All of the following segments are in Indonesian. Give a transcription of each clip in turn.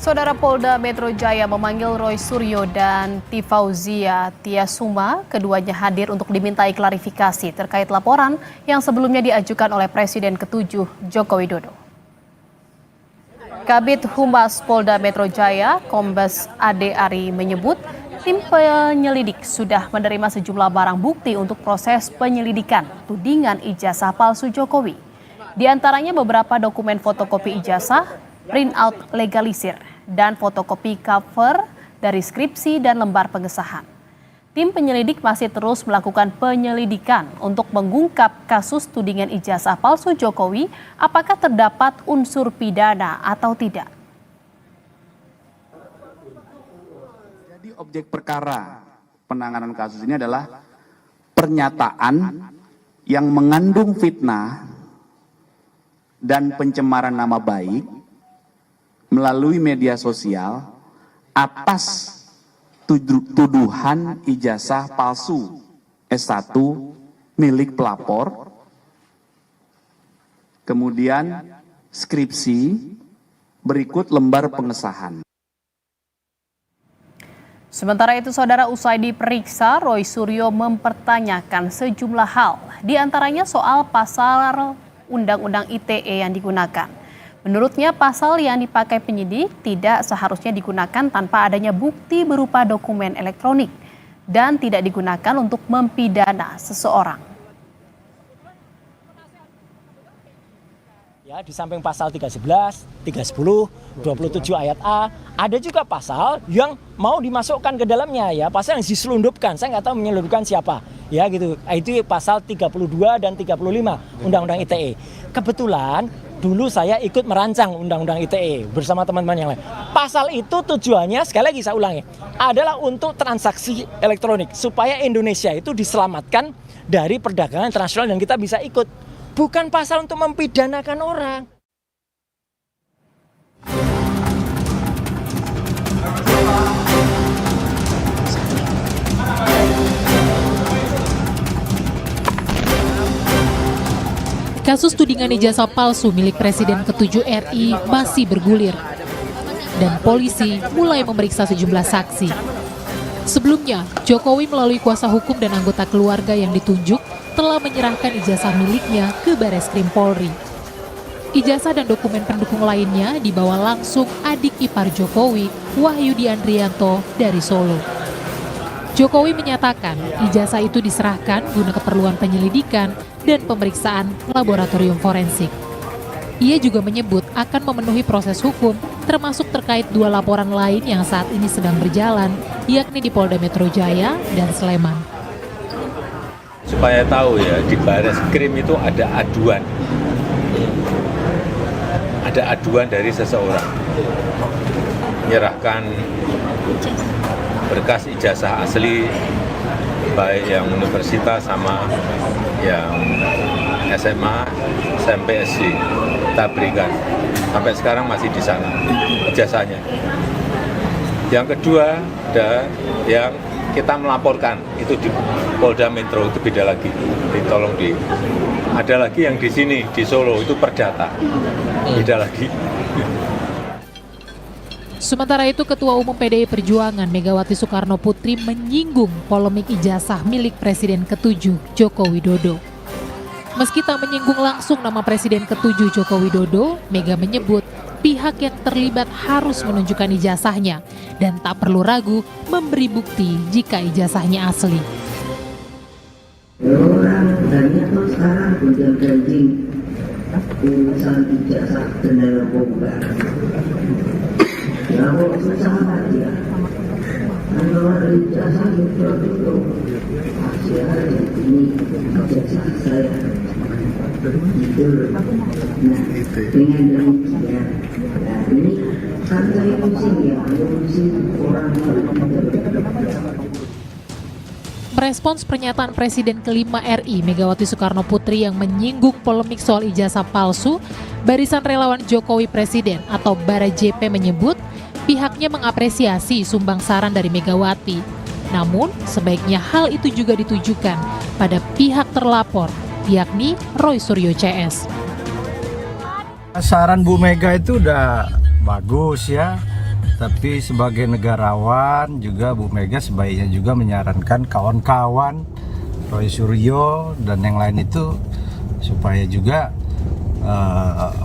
Saudara Polda Metro Jaya memanggil Roy Suryo dan Tifauzia Tiasuma. Keduanya hadir untuk dimintai klarifikasi terkait laporan yang sebelumnya diajukan oleh Presiden ke-7 Joko Widodo. Kabid Humas Polda Metro Jaya, Kombes Ade Ari menyebut tim penyelidik sudah menerima sejumlah barang bukti untuk proses penyelidikan tudingan ijazah palsu Jokowi. Di antaranya beberapa dokumen fotokopi ijazah, printout legalisir, dan fotokopi cover dari skripsi dan lembar pengesahan. Tim penyelidik masih terus melakukan penyelidikan untuk mengungkap kasus tudingan ijazah palsu Jokowi, apakah terdapat unsur pidana atau tidak. Jadi objek perkara penanganan kasus ini adalah pernyataan yang mengandung fitnah dan pencemaran nama baik melalui media sosial atas tuduhan ijazah palsu S1 milik pelapor, kemudian skripsi, berikut lembar pengesahan. Sementara itu, saudara, usai diperiksa, Roy Suryo mempertanyakan sejumlah hal, diantaranya soal pasal Undang-Undang ITE yang digunakan. Menurutnya, pasal yang dipakai penyidik tidak seharusnya digunakan tanpa adanya bukti berupa dokumen elektronik dan tidak digunakan untuk mempidana seseorang. Ya, di samping pasal 311, 310, 27 ayat A, ada juga pasal yang mau dimasukkan ke dalamnya, ya, pasal yang diselundupkan. Saya nggak tahu menyelundupkan siapa, ya gitu. Itu pasal 32 dan 35 Undang-Undang ITE. Kebetulan dulu saya ikut merancang Undang-Undang ITE bersama teman-teman yang lain. Pasal itu tujuannya, sekali lagi saya ulangi, adalah untuk transaksi elektronik supaya Indonesia itu diselamatkan dari perdagangan internasional dan kita bisa ikut. Bukan pasal untuk mempidanakan orang. Kasus tudingan ijazah palsu milik Presiden ke-7 RI masih bergulir dan polisi mulai memeriksa sejumlah saksi. Sebelumnya, Jokowi melalui kuasa hukum dan anggota keluarga yang ditunjuk telah menyerahkan ijazah miliknya ke Bareskrim Polri. Ijazah dan dokumen pendukung lainnya dibawa langsung adik ipar Jokowi, Wahyudi Andrianto, dari Solo. Jokowi menyatakan ijazah itu diserahkan guna keperluan penyelidikan dan pemeriksaan laboratorium forensik. Ia juga menyebut akan memenuhi proses hukum termasuk terkait dua laporan lain yang saat ini sedang berjalan, yakni di Polda Metro Jaya dan Sleman. Supaya tahu ya, di Bareskrim itu ada aduan. Ada aduan dari seseorang. Menyerahkan berkas ijazah asli, baik yang universitas sama yang SMA, SMP, SD, kita berikan. Sampai sekarang masih di sana ijazahnya. Yang kedua, ada yang kita melaporkan, itu di Polda Metro, itu beda lagi. Tolong ada lagi yang di sini, di Solo, itu perdata, beda lagi. Sementara itu, Ketua Umum PDI Perjuangan Megawati Soekarno Putri menyinggung polemik ijazah milik Presiden ke-7 Joko Widodo. Meski tak menyinggung langsung nama Presiden ke-7 Joko Widodo, Mega menyebut pihak yang terlibat harus menunjukkan ijazahnya dan tak perlu ragu memberi bukti jika ijazahnya asli. Orang banyak tuh sekarang gonjang-ganjing urusan ijazah dan narkoba. Ya kok susah aja. Kalau ada ijazah itu masih ada ini ijazah saya. Itu nah dengan demikian ini kan saya pusing ya, pusing orang. Merespons pernyataan Presiden kelima RI Megawati Soekarno Putri yang menyinggung polemik soal ijazah palsu, Barisan Relawan Jokowi Presiden atau Bara JP menyebut pihaknya mengapresiasi sumbang saran dari Megawati. Namun, sebaiknya hal itu juga ditujukan pada pihak terlapor, yakni Roy Suryo CS. Saran Bu Mega itu udah bagus ya, Tapi sebagai negarawan juga Bu Mega sebaiknya juga menyarankan kawan-kawan Roy Suryo dan yang lain itu supaya juga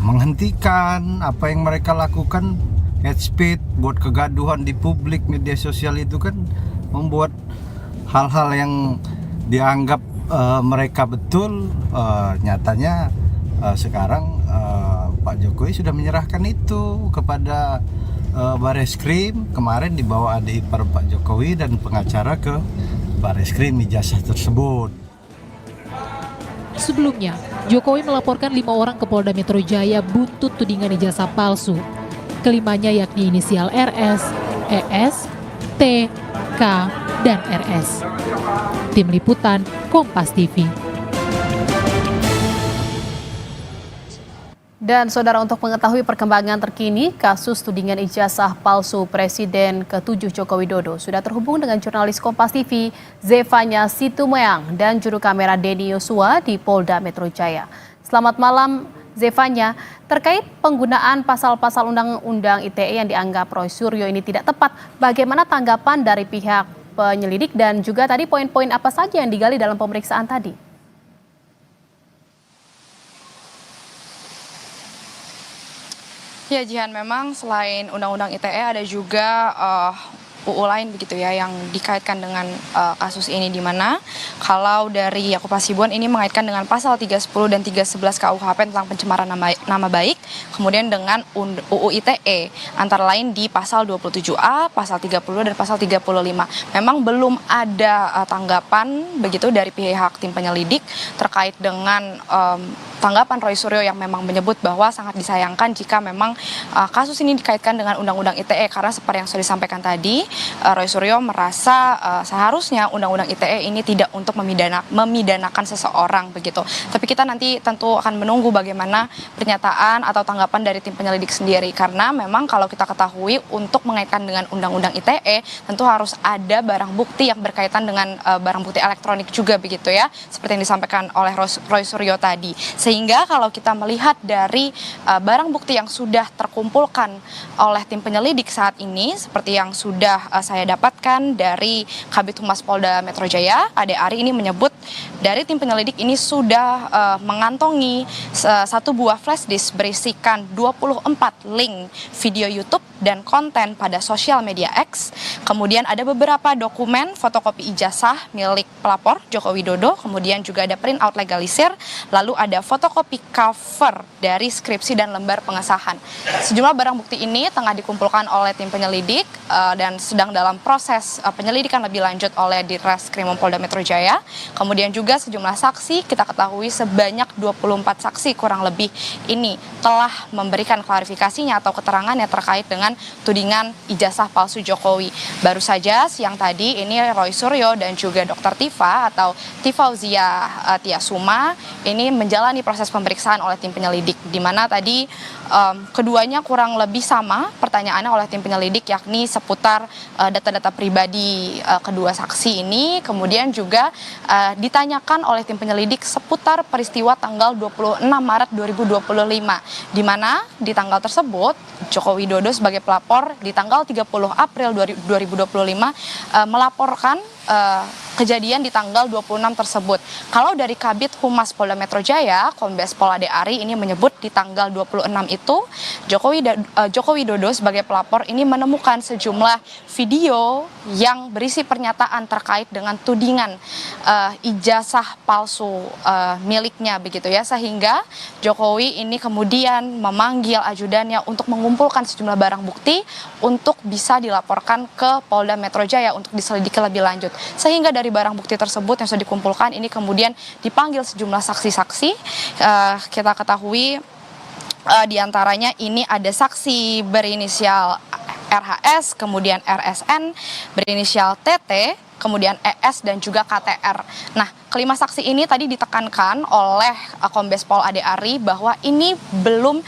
menghentikan apa yang mereka lakukan. Hate speech, buat kegaduhan di publik, media sosial itu kan membuat hal-hal yang dianggap mereka betul, nyatanya sekarang Pak Jokowi sudah menyerahkan itu kepada Bareskrim. Kemarin dibawa adik ipar Pak Jokowi dan pengacara ke Bareskrim ijazah tersebut. Sebelumnya, Jokowi melaporkan 5 orang ke Polda Metro Jaya buntut tudingan ijazah palsu. Kelimanya yakni inisial RS, ES, T, K, dan RS. Tim Liputan, Kompas TV. Dan saudara, untuk mengetahui perkembangan terkini kasus tudingan ijazah palsu Presiden ke-7 Joko Widodo, sudah terhubung dengan jurnalis Kompas TV Zefanya Situmeang dan juru kamera Denny Yosua di Polda Metro Jaya. Selamat malam Zefanya, terkait penggunaan pasal-pasal Undang-Undang ITE yang dianggap Roy Suryo ini tidak tepat, bagaimana tanggapan dari pihak penyelidik dan juga tadi poin-poin apa saja yang digali dalam pemeriksaan tadi? Ya Jihan, memang selain Undang-Undang ITE ada juga UU lain begitu ya yang dikaitkan dengan kasus ini, di mana kalau dari Yaakob Hasibuan ini mengaitkan dengan pasal 310 dan 311 KUHP tentang pencemaran nama baik, kemudian dengan UU ITE antara lain di pasal 27A, pasal 30 dan pasal 35. Memang belum ada tanggapan begitu dari pihak tim penyelidik terkait dengan tanggapan Roy Suryo yang memang menyebut bahwa sangat disayangkan jika memang kasus ini dikaitkan dengan Undang-Undang ITE, karena seperti yang sudah disampaikan tadi, Roy Suryo merasa seharusnya Undang-Undang ITE ini tidak untuk memidanakan seseorang begitu. Tapi kita nanti tentu akan menunggu bagaimana pernyataan atau tanggapan dari tim penyelidik sendiri, karena memang kalau kita ketahui untuk mengaitkan dengan Undang-Undang ITE tentu harus ada barang bukti yang berkaitan dengan barang bukti elektronik juga begitu ya, seperti yang disampaikan oleh Roy Suryo tadi. Sehingga kalau kita melihat dari barang bukti yang sudah terkumpulkan oleh tim penyelidik saat ini, seperti yang sudah saya dapatkan dari Kabid Humas Polda Metro Jaya, Ade Ari ini menyebut dari tim penyelidik ini sudah mengantongi satu buah flash disk berisikan 24 link video YouTube dan konten pada sosial media X. Kemudian ada beberapa dokumen fotokopi ijazah milik pelapor Joko Widodo, kemudian juga ada print out legalisir, lalu ada fotokopi cover dari skripsi dan lembar pengesahan. Sejumlah barang bukti ini tengah dikumpulkan oleh tim penyelidik dan sedang dalam proses penyelidikan lebih lanjut oleh Ditreskrim Polda Metro Jaya. Kemudian juga sejumlah saksi, kita ketahui sebanyak 24 saksi kurang lebih ini telah memberikan klarifikasinya atau keterangannya terkait dengan tudingan ijazah palsu Jokowi. Baru saja siang tadi ini Roy Suryo dan juga Dr. Tifa atau Tifauzia Tiasuma ini menjalani proses pemeriksaan oleh tim penyelidik, di mana tadi keduanya kurang lebih sama pertanyaannya oleh tim penyelidik, yakni seputar data-data pribadi kedua saksi ini. Kemudian juga ditanyakan oleh tim penyelidik seputar peristiwa tanggal 26 Maret 2025, di mana di tanggal tersebut Joko Widodo sebagai pelapor di tanggal 30 April 2025 melaporkan kejadian di tanggal 26 tersebut. Kalau dari Kabid Humas Polda Metro Jaya, Kombes Pol Ade Ari ini menyebut di tanggal 26 itu Joko Widodo sebagai pelapor ini menemukan sejumlah video yang berisi pernyataan terkait dengan tudingan ijazah palsu miliknya begitu ya, sehingga Jokowi ini kemudian memanggil ajudannya untuk mengumpulkan sejumlah barang bukti untuk bisa dilaporkan ke Polda Metro Jaya untuk diselidiki lebih lanjut. Sehingga dari barang bukti tersebut yang sudah dikumpulkan ini kemudian dipanggil sejumlah saksi-saksi. Kita ketahui diantaranya ini ada saksi berinisial RHS, kemudian RSN, berinisial TT, kemudian ES dan juga KTR. Nah, kelima saksi ini tadi ditekankan oleh Kombes Pol Ade Ari bahwa ini belum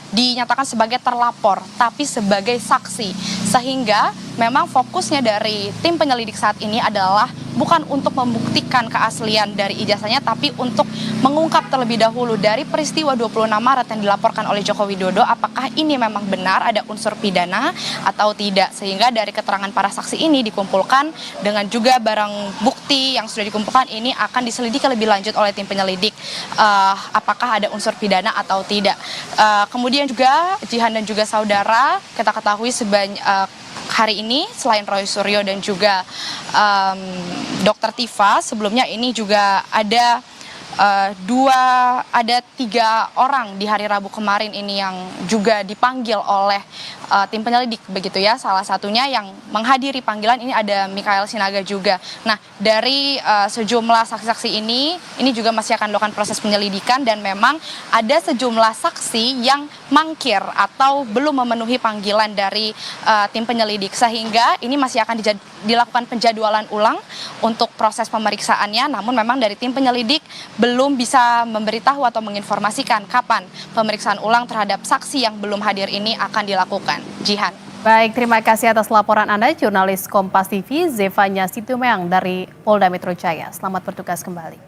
dinyatakan sebagai terlapor, tapi sebagai saksi. Sehingga memang fokusnya dari tim penyelidik saat ini adalah bukan untuk membuktikan keaslian dari ijazahnya, tapi untuk mengungkap terlebih dahulu dari peristiwa 26 Maret yang dilaporkan oleh Joko Widodo, apakah ini memang benar ada unsur pidana atau tidak. Sehingga dari keterangan para saksi ini dikumpulkan dengan juga barang bukti yang sudah dikumpulkan ini akan diselidiki lebih lanjut oleh tim penyelidik apakah ada unsur pidana atau tidak. Kemudian juga Jihan dan juga saudara kita ketahui hari ini selain Roy Suryo dan juga Dr. Tifa, sebelumnya ini juga ada ada 3 orang di hari Rabu kemarin ini yang juga dipanggil oleh tim penyelidik begitu ya. Salah satunya yang menghadiri panggilan ini ada Mikael Sinaga juga. Nah, dari sejumlah saksi-saksi ini juga masih akan dilakukan proses penyelidikan, dan memang ada sejumlah saksi yang mangkir atau belum memenuhi panggilan dari tim penyelidik, sehingga ini masih akan dilakukan penjadwalan ulang untuk proses pemeriksaannya. Namun memang dari tim penyelidik belum bisa memberitahu atau menginformasikan kapan pemeriksaan ulang terhadap saksi yang belum hadir ini akan dilakukan. Jihan. Baik, terima kasih atas laporan Anda, jurnalis Kompas TV Zevanya Situmeang dari Polda Metro Jaya. Selamat bertugas kembali.